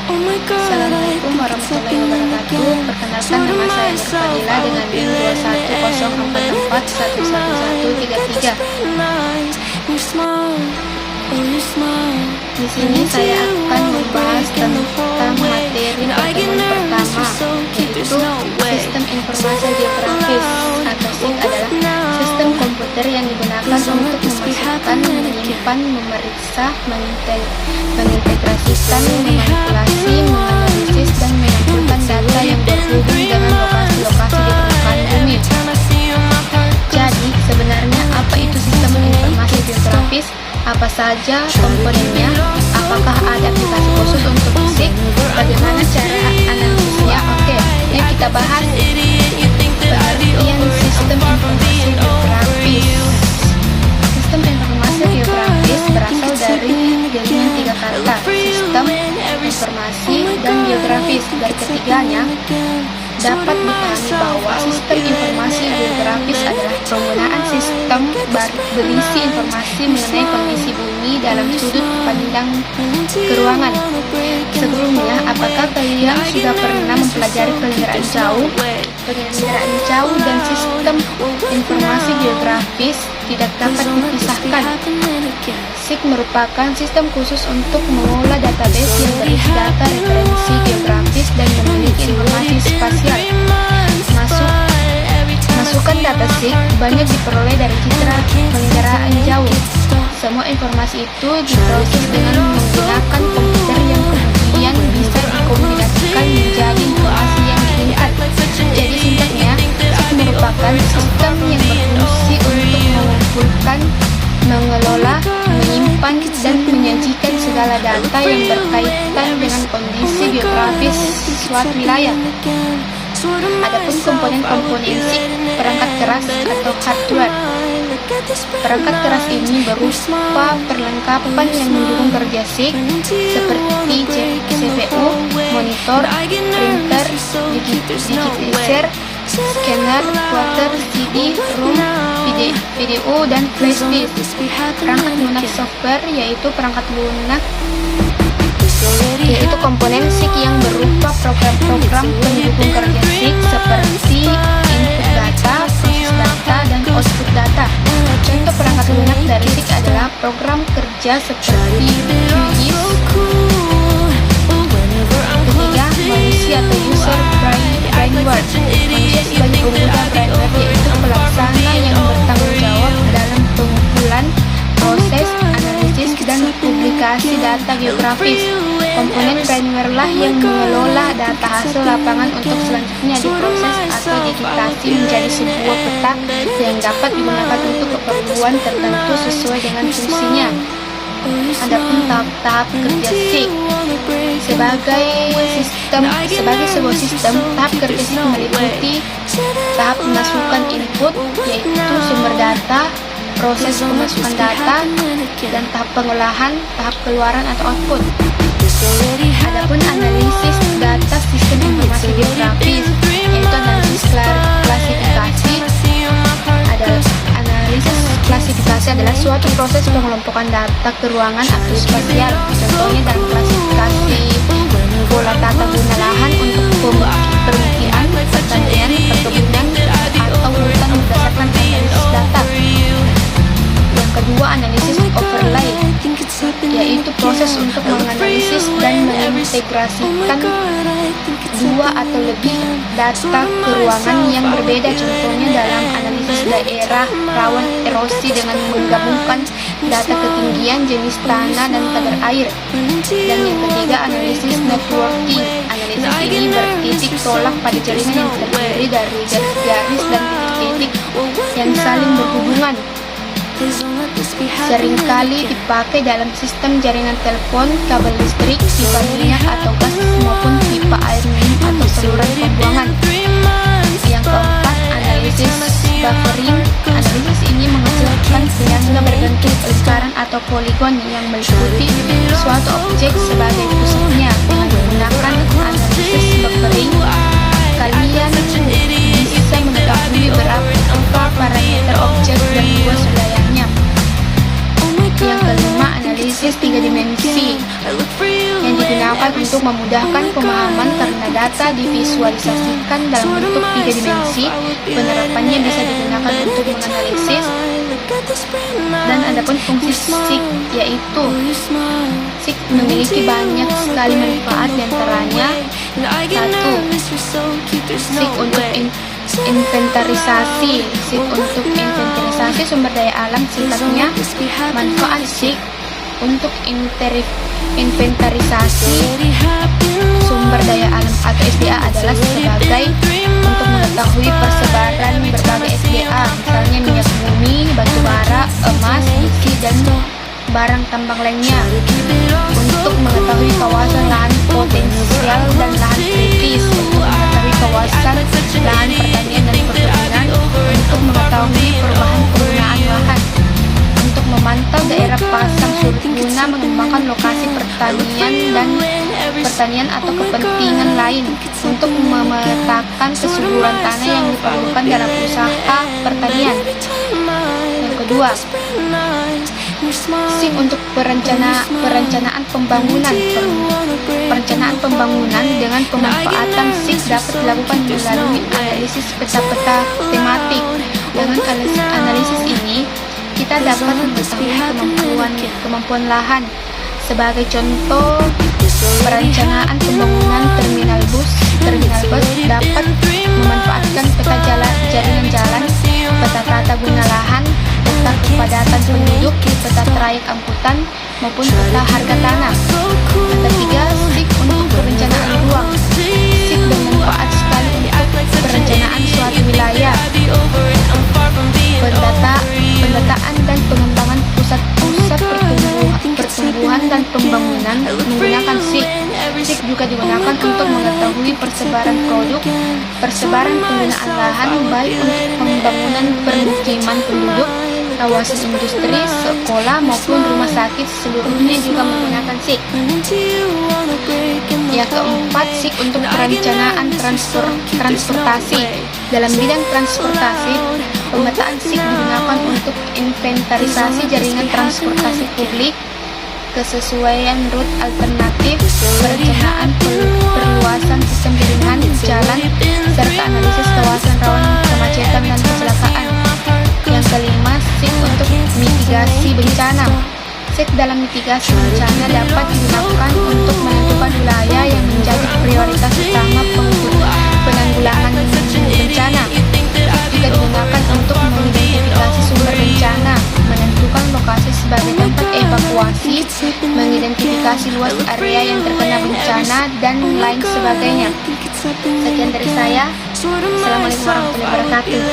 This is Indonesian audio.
Assalamualaikum warahmatullahi wabarakatuh. Perkenalkan, nama saya Nur Fadila dengan NIM 210441111. Di sini saya akan membahas tentang materi pertemuan pertama, yaitu sistem informasi geografis atau SIG adalah sistem komputer yang digunakan untuk memasukkan, menyimpan, memeriksa, mengintegrasikan, memanipulasi, menganalisis, dan mengumpulkan data yang berhubung dengan lokasi-lokasi di permukaan bumi. Jadi, sebenarnya apa itu sistem informasi geografis? Apa saja komponennya? Apakah ada aplikasi khusus untuk SIG? Bagaimana cara analisisnya? Oke, yuk kita bahas pengertian sistem informasi geografis. Sistem informasi geografis berasal dari gabungan tiga kata, sistem, informasi, dan geografis. Dari ketiganya, dapat dipahami bahwa sistem informasi geografis adalah penggunaan sistem berisi informasi mengenai kondisi bumi dalam sudut pandang keruangan. Sebelumnya, apakah kalian sudah pernah mempelajari penyelenggaraan jauh? Penyelenggaraan jauh dan sistem informasi geografis tidak dapat dipisahkan. SIG merupakan sistem khusus untuk mengolah database yang berisi data referensi geografis dan memiliki informasi spasial. Masukan data SIG banyak diperoleh dari citra penyelenggaraan jauh. Semua informasi itu diproses dengan menggunakan komputer yang kemudian bisa dikomunikasikan menjadi informasi yang diinginkan. Jadi singkatnya, SIG merupakan sistem yang berfungsi untuk mengumpulkan, mengelola, menyimpan, dan menyajikan segala data yang berkaitan dengan kondisi geografis suatu wilayah. Adapun komponen-komponen SIG, perangkat keras atau hardware. Perangkat keras ini berupa perlengkapan yang mendukung kerja SIG seperti CPU, monitor, printer, digitizer, scanner, plotter, CD, ROM, video, dan flash disk. Perangkat lunak software yaitu perangkat lunak yaitu komponen SIG yang berupa program-program pendukung kerja SIG seperti input data, proses data, dan output data. Contoh perangkat lunak dari SIG adalah program kerja seperti QGIS. Ketiga, manusia atau user brainware. Manusia sebagai pengguna brainware yaitu pelaksana yang bertanggung jawab dalam pengumpulan, proses, analisis, dan publikasi data geografis. Komponen brainware lah yang mengelola data hasil lapangan untuk selanjutnya diproses atau digitasi menjadi sebuah peta yang dapat digunakan untuk keperluan tertentu sesuai dengan fungsinya. Adapun tahap-tahap kerja SIG sebagai sebuah sistem, tahap kerja SIG meliputi tahap memasukkan input yaitu sumber data, proses pemasukan data, dan tahap pengolahan, tahap keluaran atau output. Adapun analisis data sistem informasi geografis yaitu analisis klasifikasi. Klasifikasi adalah suatu proses pengelompokan data keruangan atau spasial. Contohnya dalam klasifikasi pola tata guna lahan untuk permukiman, pertanian, perkebunan, atau hutan berdasarkan analisis data. Yang kedua, analisis overlay, yaitu proses untuk menganalisis dan mengintegrasikan dua atau lebih data keruangan yang berbeda. Contohnya dalam analisis daerah rawan erosi dengan menggabungkan data ketinggian, jenis tanah, dan kadar air. Dan yang ketiga, analisis networking. Analisis ini bertitik tolak pada jaringan yang terdiri dari garis-garis dan titik-titik yang saling berhubungan. Seringkali dipakai dalam sistem jaringan telepon, kabel listrik, pipa minyak atau gas, maupun pipa air minum atau saluran pembuangan. Yang keempat, analisis buffering. Analisis ini menghasilkan penyangga berbentuk lingkaran atau poligon yang meliputi suatu objek sebagai pusatnya. Dengan menggunakan analisis buffering, kalian bisa mengetahui berapa parameter objek dan luas wilayahnya. Yang kelima, analisis tiga dimensi yang digunakan untuk untuk memudahkan pemahaman karena data divisualisasikan dalam bentuk 3 dimensi. Penerapannya bisa digunakan untuk menganalisis. Dan adapun fungsi SIG, yaitu SIG memiliki banyak sekali manfaat, diantaranya 1. SIG untuk inventarisasi. SIG untuk inventarisasi sumber daya alam. Singkatnya, manfaat SIG untuk inventarisasi sumber daya alam atau SDA adalah sebagai untuk mengetahui persebaran berbagai SDA, misalnya minyak bumi, batu bara, emas, besi, dan barang tambang lainnya. Untuk mengetahui kawasan lahan potensial dan lahan kritis, untuk mengetahui kawasan lahan pertanian dan perkebunan, untuk mengetahui perubahan penggunaan lahan, untuk memantau daerah pasang surut guna mengembangkan lokasi pertanian atau kepentingan lain, untuk memetakan kesuburan tanah yang diperlukan dalam usaha pertanian. Yang kedua, SIG untuk perencanaan pembangunan. Perencanaan pembangunan dengan pemanfaatan SIG dapat dilakukan melalui analisis peta-peta tematik. Dengan analisis ini, kita dapat mengetahui kemampuan lahan. Sebagai contoh, perencanaan pembangunan terminal bus dapat memanfaatkan peta jaringan jalan, peta tata guna lahan, peta kepadatan penduduk, peta trayek angkutan, maupun peta harga tanah. Yang ketiga, SIG untuk perencanaan ruang. SIG bermanfaat sekali untuk perencanaan suatu wilayah. Pendataan dan pengembangan pusat-pusat pertumbuhan dan pembangunan menggunakan SIG. SIG juga digunakan untuk mengetahui persebaran produk, persebaran penggunaan lahan, baik untuk pembangunan permukiman penduduk, kawasan industri, sekolah, maupun rumah sakit, seluruhnya juga menggunakan SIG. Yang keempat, SIG untuk perencanaan transportasi. Dalam bidang transportasi, pemetaan SIG digunakan untuk inventarisasi jaringan transportasi publik, kesesuaian rute alternatif, perencanaan perluasan sistem jaringan jalan, serta analisis kawasan rawan kemacetan dan kecelakaan. Yang kelima, SIG untuk mitigasi bencana. SIG dalam mitigasi bencana dapat digunakan untuk menentukan wilayah yang menjadi prioritas utama penanggulangan bencana. Juga digunakan untuk mengidentifikasi sumber bencana, menentukan lokasi sebagai tempat evakuasi, mengidentifikasi luas area yang terkena bencana, dan lain sebagainya. Sekian dari saya. Assalamualaikum warahmatullahi wabarakatuh.